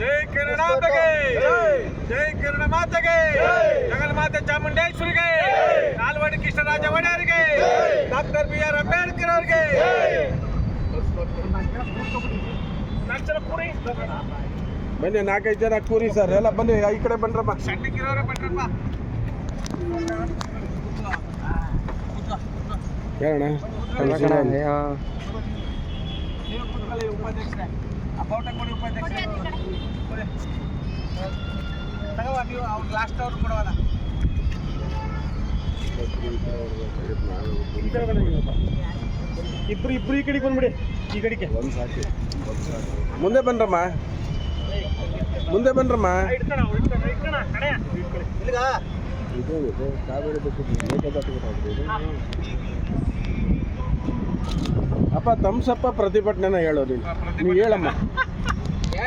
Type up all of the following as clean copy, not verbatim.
ಜೈ ಕರ್ನಾಟಕ, ಜೈ ಕನ್ನಡ ಮಾತೆಗೆ, ಜಗನ್ಮಾತೆ ಚಾಮುಂಡೇಶ್ವರಿಗೆ, ನಾಲ್ವಡಿ ಕೃಷ್ಣರಾಜ ಒಡೆಯರಿಗೆ, ಡಾಕ್ಟರ್ ಬಿ ಆರ್ ಅಂಬೇಡ್ಕರ್ ಅವರಿಗೆ. ಬನ್ನಿ 4-5 ಜನ ಕೂರಿ ಸರ್, ಎಲ್ಲ ಬನ್ನಿ ಈ ಕಡೆ ಬನ್ರಮ್ಮ. ಸಣ್ಣಕ್ಕಿರೋರೆ ಬನ್ರಪ್ಪ. ಹೇಳೋಣ ಉಪಾಧ್ಯಕ್ಷರೇ, ಅಬೌಟ ಕೊಡಿ ಉಪಾಧ್ಯಕ್ಷರೇ. ತಗೋ ನೀವು ಅವ್ರು ಲಾಸ್ಟ್ ಅವ್ರು ಕೊಡೋಲ್ಲ. ಇಬ್ರು ಈ ಕಡೆಗೆ ಬಂದ್ಬಿಡಿ, ಈ ಕಡೆಗೆ ಒಂದು ಸಾಕಿ. ಮುಂದೆ ಬನ್ರಮ್ಮ, ಮುಂದೆ ಬನ್ರಮ್ಮ. ಅಪ್ಪ ತಮ್ಸಪ್ಪ ಪ್ರತಿಭಟನೆನ ಹೇಳೋ ನೀವು ಹೇಳಮ್ಮ.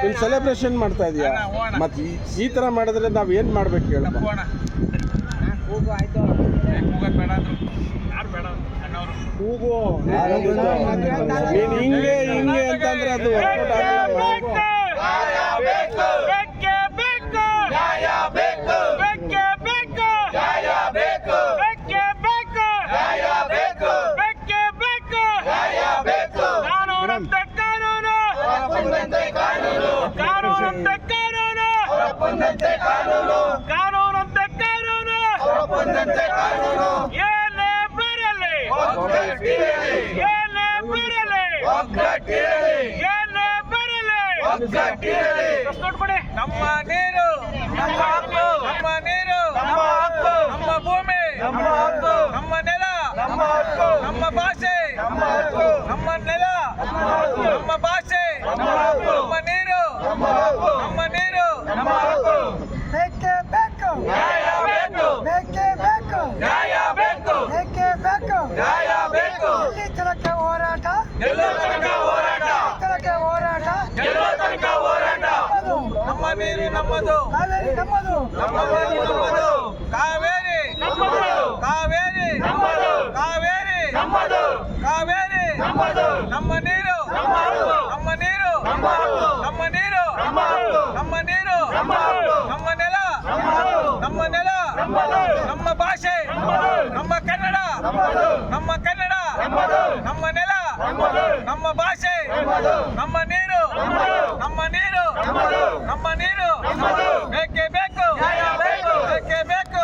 ನೀನು ಸೆಲೆಬ್ರೇಷನ್ ಮಾಡ್ತಾ ಇದೀಯಾ, ಮತ್ತೆ ಈ ಥರ ಮಾಡಿದ್ರೆ ನಾವು ಏನು ಮಾಡ್ಬೇಕು ಹೇಳಮ್ಮ. ಕೂಗು ನೀನು ಹಿಂಗೆ ಹಿಂಗೆ ಅಂತಂದ್ರೆ ಅದು ವರ್ಕೌಟ್ ಆಗಲ್ಲ. ನಮ್ಮ ನೀರು ನಮ್ಮ ಹಕ್ಕು, ನಮ್ಮ ನೀರು ನಮ್ಮ ಹಕ್ಕು, ನಮ್ಮ ಭೂಮಿ ನಮ್ಮ ಹಕ್ಕು, ನಮ್ಮ ನೆಲ ನಮ್ಮ ಹಕ್ಕು, ನಮ್ಮ ಭಾಷೆ ನಮ್ಮ ಹಕ್ಕು, ನಮ್ಮ ನೆಲ ನಮ್ಮ ಭಾಷೆ ನಮ್ಮ ನೀರು ನಮ್ಮ ನೀರು ನಮ್ಮ ಹಕ್ಕು. ಬೇಕೇ ಬೇಕು, ನ್ಯಾಯ ಬೇಕು, ಬೇಕೇ ಬೇಕು, ನ್ಯಾಯ ಬೇಕು, ಬೇಕೇ ಬೇಕು. ನ್ಯಾಯ ಬೇಕು. ಇಲ್ಲಿ ತನಕ ಹೋರಾಟ, ಗೆಲ್ಲೋ ತನಕ ಹೋರಾಟ, ತನಕ ಹೋರಾಟ, ಗೆಲ್ಲೋ ತನಕ ಹೋರಾಟ. ನಮ್ಮದು, ನಮ್ಮ ನೀರು ನಮ್ಮದು, ಕಾವೇರಿ ನಮ್ಮದು, ನಮ್ಮ ನೀರು ನಮ್ಮದು, ಕಾವೇರಿ ನಮ್ಮದು, ಕಾವೇರಿ ನಮ್ಮದು, ಕಾವೇರಿ ನಮ್ಮದು, ಕಾವೇರಿ ನಮ್ಮದು, ನಮ್ಮ ನೀರು ನಮ್ಮ ಹಕ್ಕು, ನಮ್ಮ ನೀರು ನಮ್ಮ ಹಕ್ಕು, ನಮ್ಮ ನೀರು ನಮ್ಮ ಹಕ್ಕು, ನಮ್ಮ ನೀರು ನಮ್ಮ ಹಕ್ಕು, ನಮ್ಮ ನೆಲ ನಮ್ಮ ನೆಲ ನಮ್ಮ ಭಾಷೆ ನಮ್ಮ ಕನ್ನಡ ನಮ್ಮ ಕನ್ನಡ ನಮ್ಮ ನೆಲ ನಮ್ಮ ಭಾಷೆ ನಮ್ಮ ನೀರು ನಮ್ಮ ನೀರು ನಮ್ಮ ನೀರು. ಬೇಕೇ ಬೇಕು, ಬೇಕೇ ಬೇಕು,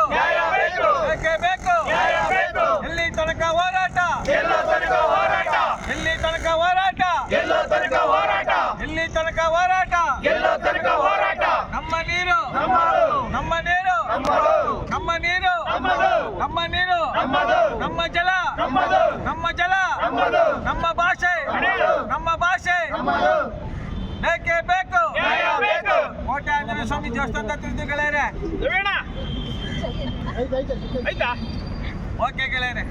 ಬೇಕೇ ಬೇಕು. ಎಲ್ಲಿ ತನಕ ಹೋರಾಟ, ಎಲ್ಲೋ ತನಕ ಹೋರಾಟ, ಎಲ್ಲಿ ತನಕ ಹೋರಾಟ, ಎಲ್ಲೋ ತನಕ ಹೋರಾಟ, ಎಲ್ಲಿ ತನಕ ಹೋರಾಟ. ಎಲ್ಲೋ ತನಕ ಹೋರಾಟ. ನಮ್ಮ ನೀರು ನಮ್ಮದು, ನಮ್ಮ ನೀರು ನಮ್ಮದು, ನಮ್ಮ ನೀರು ನಮ್ಮದು, ನಮ್ಮ ನೀರು ನಮ್ಮದು, ನಮ್ಮ ಜಲ ನಮ್ಮದು, ನಮ್ಮ ಜಲ ನಮ್ಮದು, ನಮ್ಮ ಭಾಷೆ ನಮ್ಮ ಭಾಷೆ. ನಮ್ಮದು. ಬೇಕೇ ಬೇಕು, ನ್ಯಾಯ ಬೇಕು. ಕೋಟೆ ಆಂಜನೇಯ ಸ್ವಾಮಿ ದೇವಸ್ಥಾನದ ತಿಳಿದು ಗೆಳೆಯರೆ. ಆಯ್ತಾ ಓಕೆ ಗೆಳೆಯರೆ.